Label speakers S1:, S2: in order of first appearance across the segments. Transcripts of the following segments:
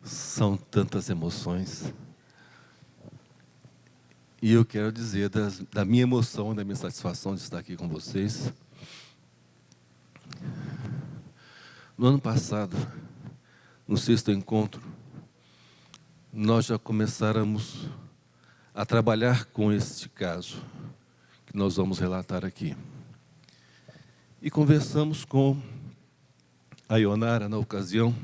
S1: São tantas emoções. E eu quero dizer da minha emoção, da minha satisfação de estar aqui com vocês. No ano passado, no 6º encontro, nós já começáramos a trabalhar com este caso, que nós vamos relatar aqui. E conversamos com a Ionara na ocasião.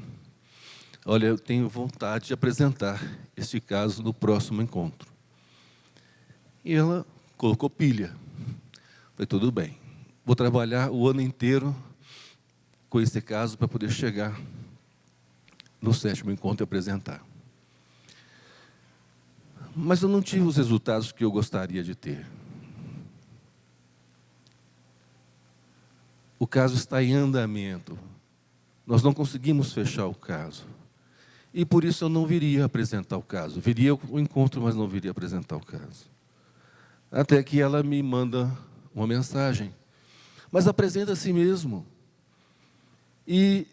S1: Olha, eu tenho vontade de apresentar este caso no próximo encontro. E ela colocou pilha. Falei, tudo bem, vou trabalhar o ano inteiro com esse caso para poder chegar no 7º encontro e apresentar. Mas eu não tive os resultados que eu gostaria de ter. O caso está em andamento. Nós não conseguimos fechar o caso. E por isso eu não viria apresentar o caso. Viria o encontro, mas não viria apresentar o caso. Até que ela me manda uma mensagem. Mas apresenta a si mesmo. E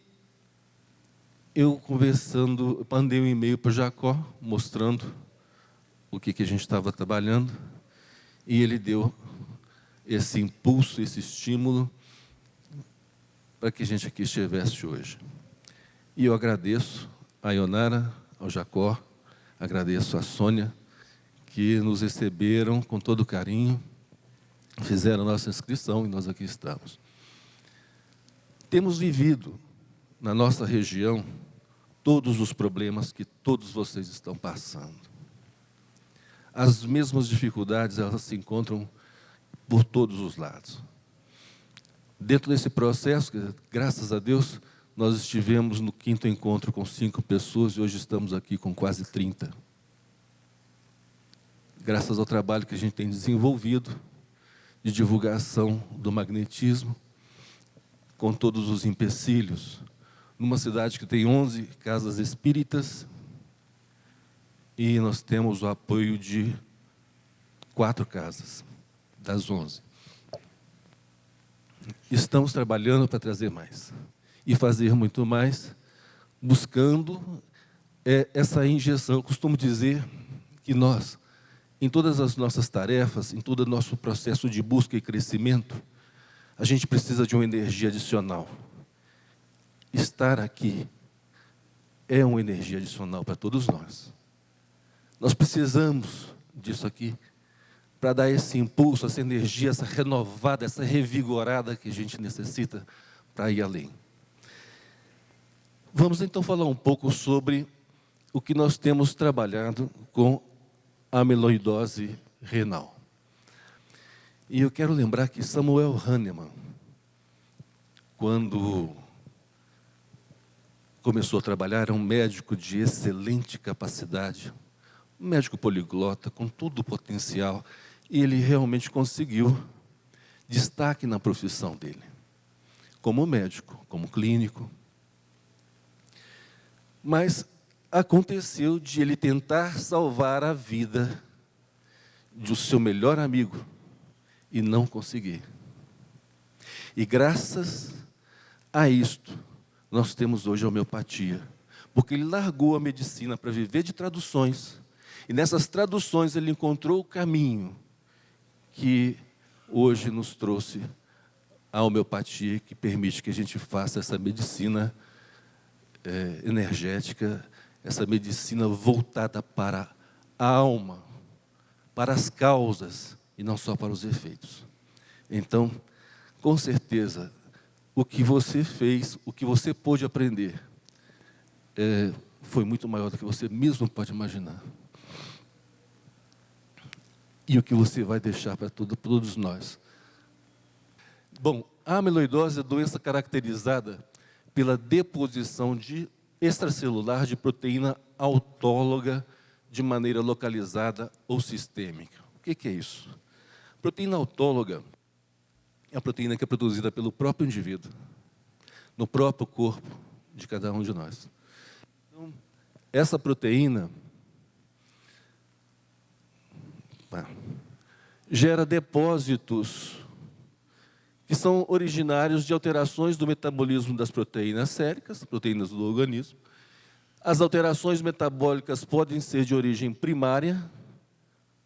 S1: eu conversando, mandei um e-mail para Jacó, mostrando o que a gente estava trabalhando. E ele deu esse impulso, esse estímulo, para que a gente aqui estivesse hoje. E eu agradeço a Ionara, ao Jacó, agradeço a Sônia, que nos receberam com todo carinho, fizeram a nossa inscrição e nós aqui estamos. Temos vivido na nossa região todos os problemas que todos vocês estão passando. As mesmas dificuldades, elas se encontram por todos os lados. Dentro desse processo, graças a Deus, nós estivemos no 5º encontro com 5 pessoas e hoje estamos aqui com quase 30. Graças ao trabalho que a gente tem desenvolvido de divulgação do magnetismo, com todos os empecilhos, numa cidade que tem 11 casas espíritas e nós temos o apoio de 4 casas, das 11. Estamos trabalhando para trazer mais e fazer muito mais, buscando essa injeção. Eu costumo dizer que nós, em todas as nossas tarefas, em todo o nosso processo de busca e crescimento, a gente precisa de uma energia adicional. Estar aqui é uma energia adicional para todos nós. Nós precisamos disso aqui para dar esse impulso, essa energia, essa renovada, essa revigorada que a gente necessita para ir além. Vamos então falar um pouco sobre o que nós temos trabalhado com a amiloidose renal. E eu quero lembrar que Samuel Hahnemann, quando começou a trabalhar, era um médico de excelente capacidade, um médico poliglota, com todo o potencial, e ele realmente conseguiu destaque na profissão dele, como médico, como clínico. Mas aconteceu de ele tentar salvar a vida do seu melhor amigo e não conseguir. E graças a isto, nós temos hoje a homeopatia, porque ele largou a medicina para viver de traduções, e nessas traduções ele encontrou o caminho que hoje nos trouxe a homeopatia, que permite que a gente faça essa medicina energética, essa medicina voltada para a alma, para as causas e não só para os efeitos. Então, com certeza, o que você fez, o que você pôde aprender, foi muito maior do que você mesmo pode imaginar. E o que você vai deixar para todos nós. Bom, a amiloidose é doença caracterizada pela deposição extracelular de proteína autóloga de maneira localizada ou sistêmica. O que é isso? Proteína autóloga é a proteína que é produzida pelo próprio indivíduo, no próprio corpo de cada um de nós. Então, essa proteína gera depósitos que são originários de alterações do metabolismo das proteínas séricas, proteínas do organismo, As alterações metabólicas podem ser de origem primária,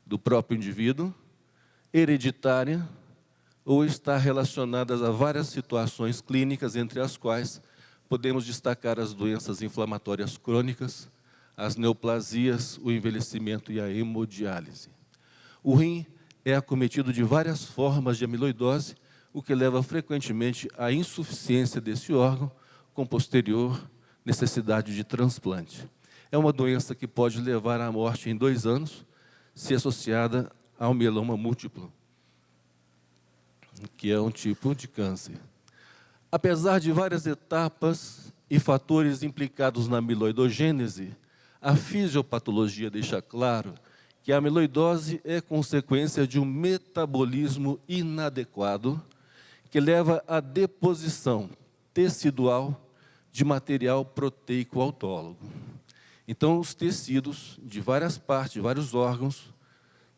S1: do próprio indivíduo, hereditária, ou estar relacionadas a várias situações clínicas, entre as quais podemos destacar as doenças inflamatórias crônicas, as neoplasias, o envelhecimento e a hemodiálise. O rim é acometido de várias formas de amiloidose, o que leva frequentemente à insuficiência desse órgão, com posterior necessidade de transplante. É uma doença que pode levar à morte em 2 anos, se associada ao mieloma múltiplo, que é um tipo de câncer. Apesar de várias etapas e fatores implicados na amiloidogênese, a fisiopatologia deixa claro que a amiloidose é consequência de um metabolismo inadequado que leva à deposição tecidual de material proteico autólogo. Então, os tecidos de várias partes, de vários órgãos,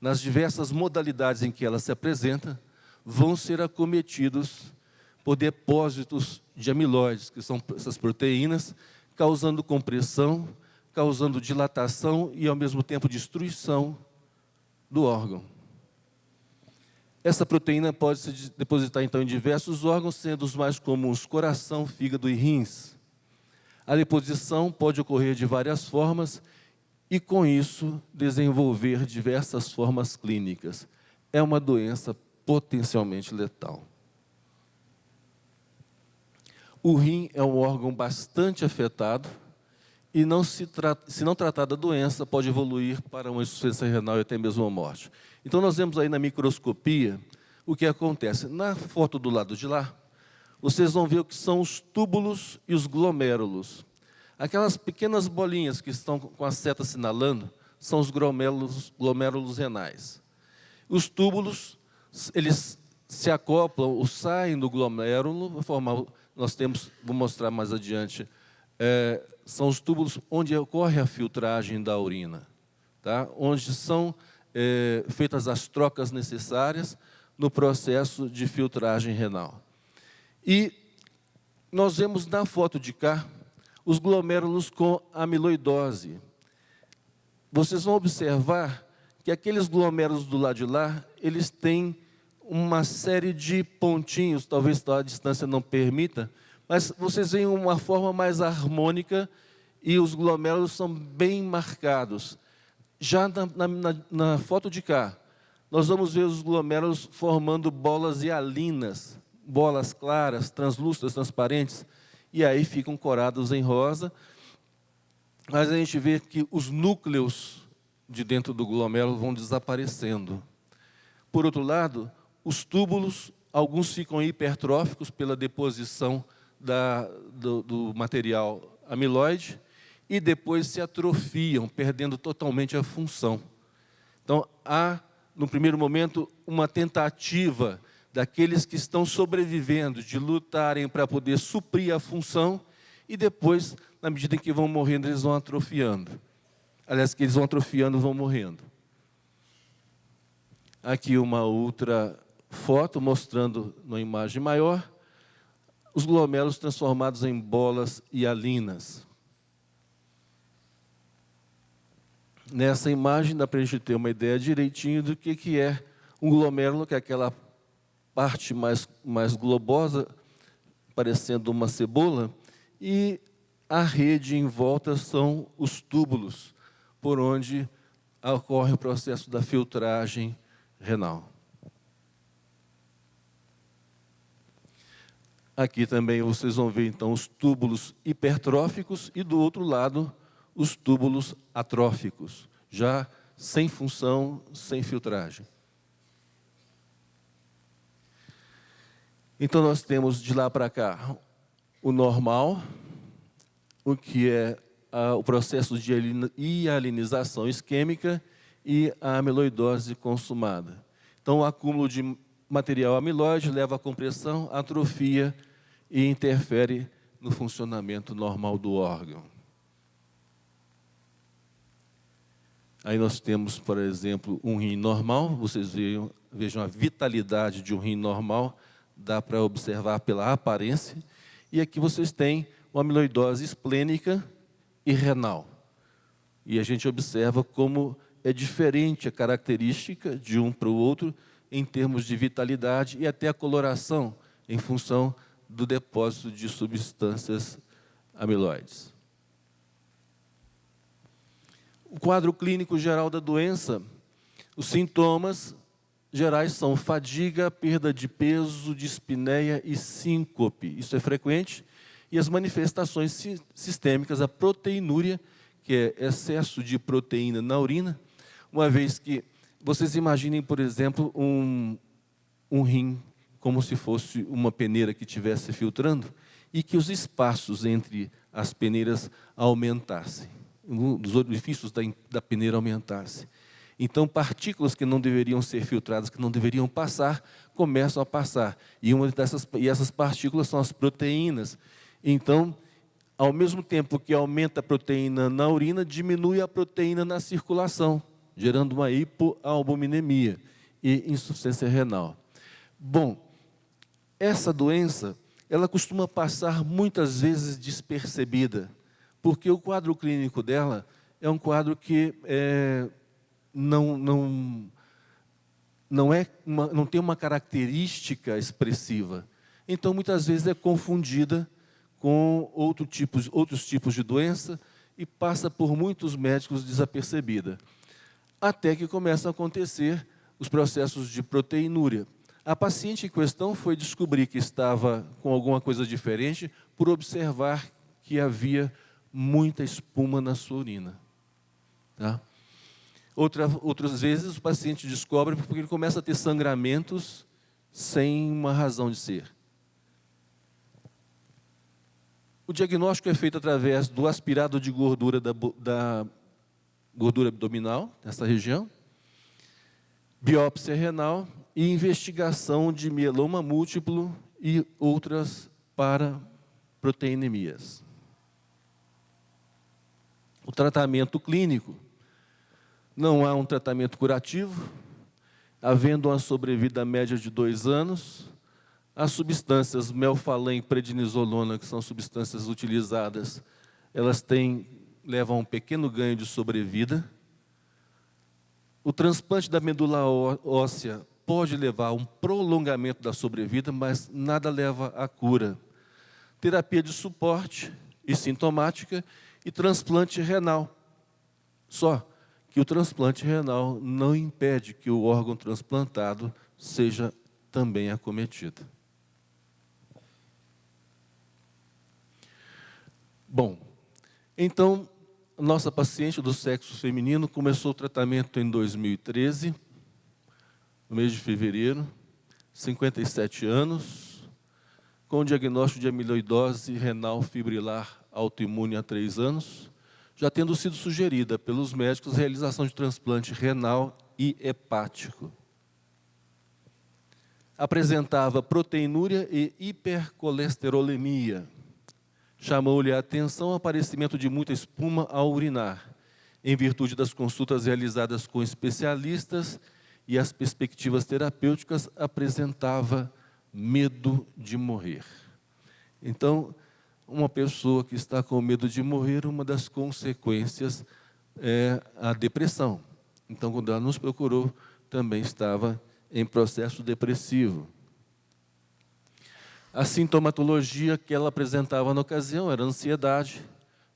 S1: nas diversas modalidades em que ela se apresenta, vão ser acometidos por depósitos de amiloides, que são essas proteínas, causando compressão, causando dilatação e, ao mesmo tempo, destruição do órgão. Essa proteína pode se depositar, então, em diversos órgãos, sendo os mais comuns coração, fígado e rins. A deposição pode ocorrer de várias formas e, com isso, desenvolver diversas formas clínicas. É uma doença potencialmente letal. O rim é um órgão bastante afetado e, se não tratar da doença, pode evoluir para uma insuficiência renal e até mesmo a morte. Então, nós vemos aí na microscopia o que acontece. Na foto do lado de lá, vocês vão ver o que são os túbulos e os glomérulos. Aquelas pequenas bolinhas que estão com a seta assinalando são os glomérulos renais. Os túbulos, eles se acoplam ou saem do glomérulo, nós temos, vou mostrar mais adiante, são os túbulos onde ocorre a filtragem da urina, tá? Onde são feitas as trocas necessárias no processo de filtragem renal. E nós vemos na foto de cá os glomérulos com amiloidose. Vocês vão observar que aqueles glomérulos do lado de lá, eles têm uma série de pontinhos, talvez a distância não permita, mas vocês veem uma forma mais harmônica e os glomérulos são bem marcados. Já na foto de cá, nós vamos ver os glomérulos formando bolas hialinas, bolas claras, translúcidas, transparentes, e aí ficam corados em rosa. Mas a gente vê que os núcleos de dentro do glomérulo vão desaparecendo. Por outro lado, os túbulos, alguns ficam hipertróficos pela deposição do material amiloide e depois se atrofiam, perdendo totalmente a função. Então, há, no primeiro momento, uma tentativa daqueles que estão sobrevivendo de lutarem para poder suprir a função e depois, na medida em que vão morrendo, eles vão atrofiando. Aliás, que eles vão atrofiando, vão morrendo. Aqui uma outra foto mostrando, numa imagem maior, os glomérulos transformados em bolas hialinas. Nessa imagem dá para a gente ter uma ideia direitinho do que é um glomérulo, que é aquela parte mais globosa, parecendo uma cebola, e a rede em volta são os túbulos, por onde ocorre o processo da filtragem renal. Aqui também vocês vão ver, então, os túbulos hipertróficos e, do outro lado, os túbulos atróficos, já sem função, sem filtragem. Então, nós temos de lá para cá o normal, o que é o processo de hialinização isquêmica e a amiloidose consumada. Então, o acúmulo de material amiloide leva à compressão, atrofia e interfere no funcionamento normal do órgão. Aí nós temos, por exemplo, um rim normal. Vocês vejam a vitalidade de um rim normal, dá para observar pela aparência. E aqui vocês têm uma amiloidose esplênica e renal. E a gente observa como é diferente a característica de um para o outro em termos de vitalidade e até a coloração em função do depósito de substâncias amiloides. O quadro clínico geral da doença, os sintomas gerais são fadiga, perda de peso, dispneia e síncope. Isso é frequente. E as manifestações sistêmicas, a proteinúria, que é excesso de proteína na urina, uma vez que vocês imaginem, por exemplo, um rim como se fosse uma peneira que estivesse filtrando e que os espaços entre as peneiras aumentassem, os orifícios da peneira aumentassem. Então, partículas que não deveriam ser filtradas, que não deveriam passar, começam a passar. E essas partículas são as proteínas. Então, ao mesmo tempo que aumenta a proteína na urina, diminui a proteína na circulação, gerando uma hipoalbuminemia e insuficiência renal. Bom, essa doença, ela costuma passar muitas vezes despercebida, porque o quadro clínico dela é um quadro que não tem uma característica expressiva. Então, muitas vezes é confundida com outros tipos de doença e passa por muitos médicos desapercebida. Até que começam a acontecer os processos de proteinúria. A paciente em questão foi descobrir que estava com alguma coisa diferente por observar que havia muita espuma na sua urina. Tá? Outras vezes o paciente descobre porque ele começa a ter sangramentos sem uma razão de ser. O diagnóstico é feito através do aspirado de gordura da gordura abdominal, nessa região, biópsia renal e investigação de mieloma múltiplo e outras paraproteinemias. O tratamento clínico. Não há um tratamento curativo, havendo uma sobrevida média de 2 anos. As substâncias melphalan e prednisolona, que são substâncias utilizadas, elas levam a um pequeno ganho de sobrevida. O transplante da medula óssea pode levar a um prolongamento da sobrevida, mas nada leva à cura. Terapia de suporte e sintomática e transplante renal. Só que o transplante renal não impede que o órgão transplantado seja também acometido. Bom, então, nossa paciente do sexo feminino começou o tratamento em 2013, no mês de fevereiro, 57 anos, com o diagnóstico de amiloidose renal fibrilar autoimune há 3 anos, já tendo sido sugerida pelos médicos a realização de transplante renal e hepático. Apresentava proteinúria e hipercolesterolemia. Chamou-lhe a atenção o aparecimento de muita espuma ao urinar, em virtude das consultas realizadas com especialistas e as perspectivas terapêuticas, apresentava medo de morrer. Então, uma pessoa que está com medo de morrer, uma das consequências é a depressão. Então, quando ela nos procurou, também estava em processo depressivo. A sintomatologia que ela apresentava na ocasião era ansiedade,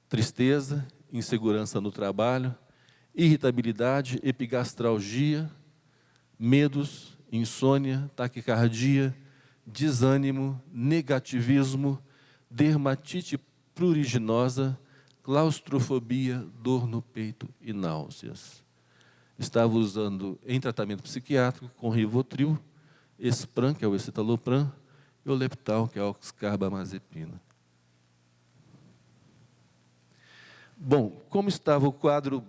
S1: tristeza, insegurança no trabalho, irritabilidade, epigastralgia, medos, insônia, taquicardia, desânimo, negativismo, dermatite pruriginosa, claustrofobia, dor no peito e náuseas. Estava usando em tratamento psiquiátrico com Rivotril, Espran, que é o escitalopram, e o Leptal, que é a oxcarbamazepina. Bom, como estava o quadro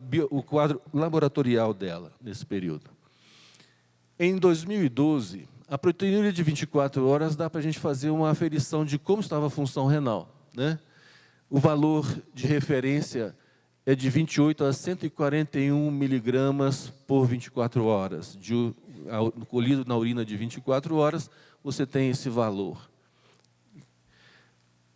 S1: laboratorial dela nesse período? Em 2012, a proteinúria de 24 horas dá para a gente fazer uma aferição de como estava a função renal, né? O valor de referência é de 28 a 141 miligramas por 24 horas. Colhido na urina de 24 horas, você tem esse valor.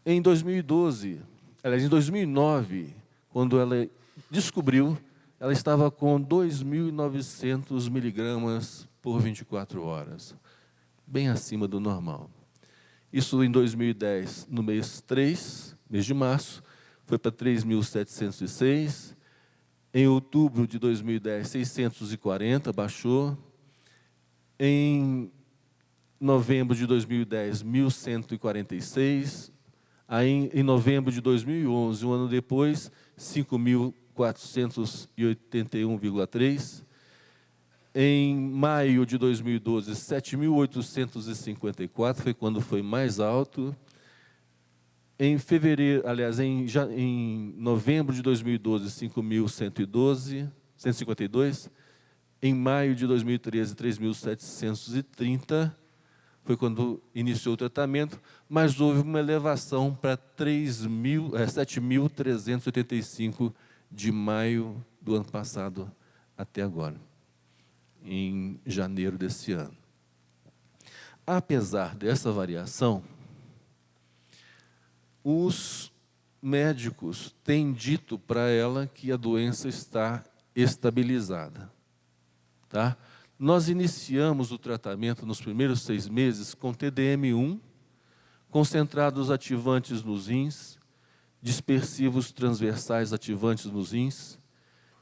S1: Em 2012, aliás, em 2009, quando ela descobriu, ela estava com 2.900 miligramas por 24 horas, bem acima do normal. Isso em 2010, no mês 3, mês de março, foi para 3.706. Em outubro de 2010, 640, baixou. Em novembro de 2010, 1.146. Aí, em novembro de 2011, um ano depois, 5.481,3. Em maio de 2012, 7.854, foi quando foi mais alto. Em fevereiro, aliás, em novembro de 2012, 5.112, 152. Em maio de 2013, 3.730, foi quando iniciou o tratamento, mas houve uma elevação para 7.385 de maio do ano passado até agora, em janeiro desse ano. Apesar dessa variação, os médicos têm dito para ela que a doença está estabilizada. Tá? Nós iniciamos o tratamento nos primeiros 6 meses com TDM1, concentrados ativantes nos rins, dispersivos transversais ativantes nos rins,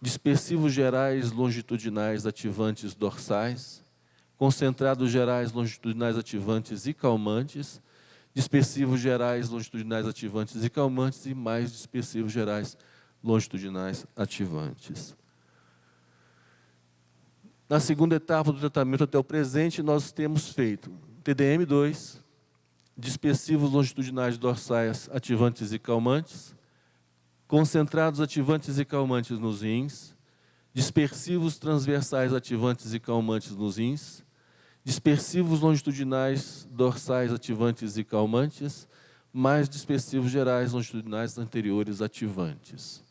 S1: dispersivos gerais longitudinais ativantes dorsais, concentrados gerais longitudinais ativantes e calmantes, dispersivos gerais longitudinais ativantes e calmantes e mais dispersivos gerais longitudinais ativantes. Na segunda etapa do tratamento até o presente, nós temos feito TDM2, dispersivos longitudinais dorsais ativantes e calmantes, concentrados ativantes e calmantes nos rins, dispersivos transversais ativantes e calmantes nos rins, dispersivos longitudinais dorsais ativantes e calmantes, mais dispersivos gerais longitudinais anteriores ativantes.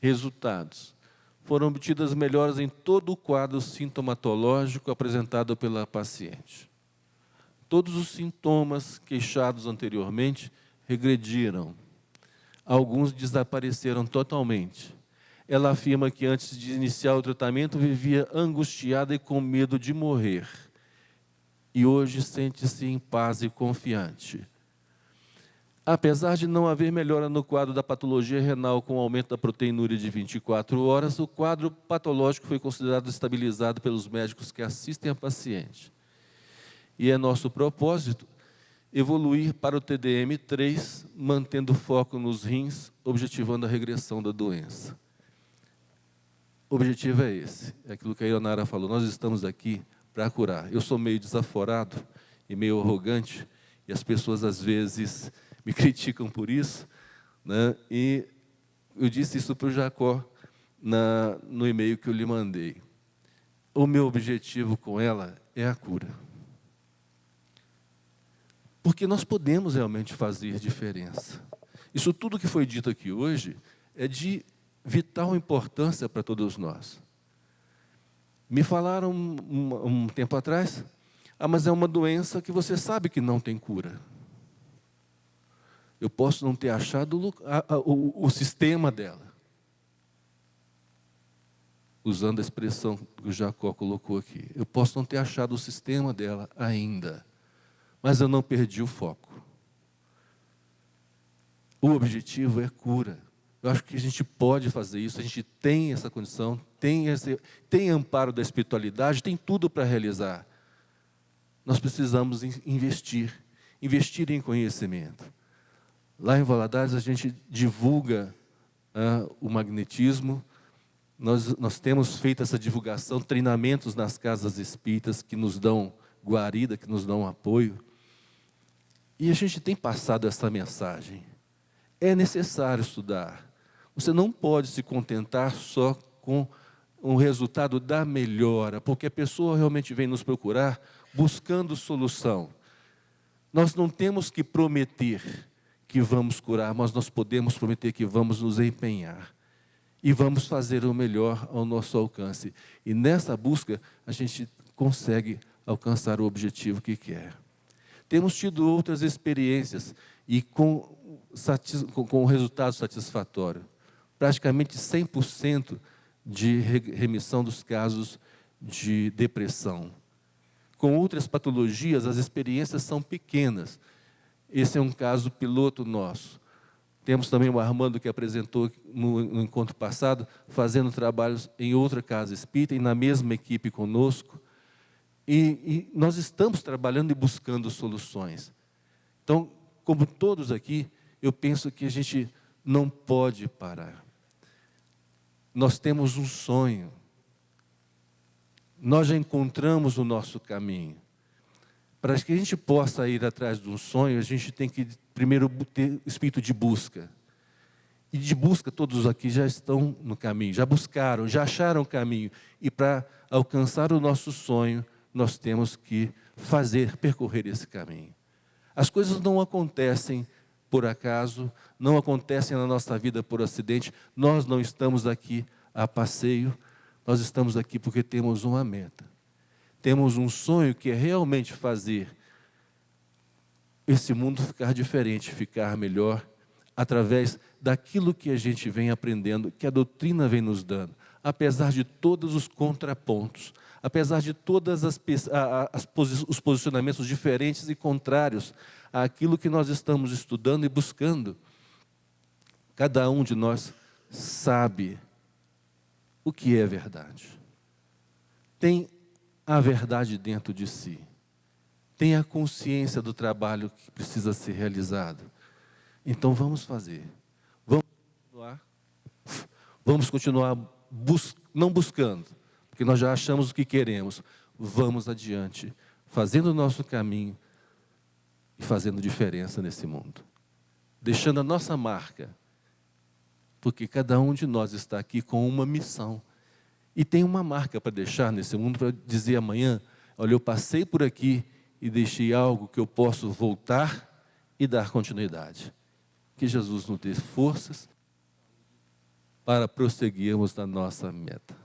S1: Resultados. Foram obtidas melhoras em todo o quadro sintomatológico apresentado pela paciente. Todos os sintomas queixados anteriormente regrediram. Alguns desapareceram totalmente. Ela afirma que antes de iniciar o tratamento vivia angustiada e com medo de morrer. E hoje sente-se em paz e confiante. Apesar de não haver melhora no quadro da patologia renal com aumento da proteinúria de 24 horas, o quadro patológico foi considerado estabilizado pelos médicos que assistem a paciente. E é nosso propósito evoluir para o TDM3, mantendo foco nos rins, objetivando a regressão da doença. O objetivo é esse, é aquilo que a Ionara falou, nós estamos aqui para curar. Eu sou meio desaforado e meio arrogante, e as pessoas às vezes me criticam por isso, né? E eu disse isso para o Jacó no e-mail que eu lhe mandei. O meu objetivo com ela é a cura. Porque nós podemos realmente fazer diferença. Isso tudo que foi dito aqui hoje é de vital importância para todos nós. Me falaram um tempo atrás, mas é uma doença que você sabe que não tem cura. Eu posso não ter achado o sistema dela. Usando a expressão que o Jacó colocou aqui. Eu posso não ter achado o sistema dela ainda, mas eu não perdi o foco. O objetivo é cura. Eu acho que a gente pode fazer isso, a gente tem essa condição, tem amparo da espiritualidade, tem tudo para realizar. Nós precisamos investir em conhecimento. Lá em Valadares a gente divulga o magnetismo, nós temos feito essa divulgação, treinamentos nas casas espíritas que nos dão guarida, que nos dão apoio. E a gente tem passado essa mensagem. É necessário estudar. Você não pode se contentar só com o resultado da melhora, porque a pessoa realmente vem nos procurar buscando solução. Nós não temos que prometer que vamos curar, mas nós podemos prometer que vamos nos empenhar. E vamos fazer o melhor ao nosso alcance. E nessa busca, a gente consegue alcançar o objetivo que quer. Temos tido outras experiências e com resultado satisfatório. praticamente 100% de remissão dos casos de depressão. Com outras patologias, as experiências são pequenas. Esse é um caso piloto nosso. Temos também o Armando, que apresentou no encontro passado, fazendo trabalhos em outra casa espírita e na mesma equipe conosco. E nós estamos trabalhando e buscando soluções. Então, como todos aqui, eu penso que a gente não pode parar. Nós temos um sonho. Nós já encontramos o nosso caminho. Para que a gente possa ir atrás de um sonho, a gente tem que primeiro ter espírito de busca. E de busca, todos aqui já estão no caminho, já buscaram, já acharam o caminho. E para alcançar o nosso sonho, nós temos que percorrer esse caminho. As coisas não acontecem por acaso, não acontecem na nossa vida por acidente. Nós não estamos aqui a passeio, nós estamos aqui porque temos uma meta. Temos um sonho que é realmente fazer esse mundo ficar diferente, ficar melhor, através daquilo que a gente vem aprendendo, que a doutrina vem nos dando. Apesar de todos os contrapontos, apesar de todos os posicionamentos diferentes e contrários àquilo que nós estamos estudando e buscando, cada um de nós sabe o que é verdade. Tem a verdade dentro de si. Tem a consciência do trabalho que precisa ser realizado. Então vamos fazer. Vamos continuar não buscando, porque nós já achamos o que queremos. Vamos adiante, fazendo o nosso caminho e fazendo diferença nesse mundo. Deixando a nossa marca, porque cada um de nós está aqui com uma missão. E tem uma marca para deixar nesse mundo, para dizer amanhã, olha, eu passei por aqui e deixei algo que eu posso voltar e dar continuidade. Que Jesus nos dê forças para prosseguirmos na nossa meta.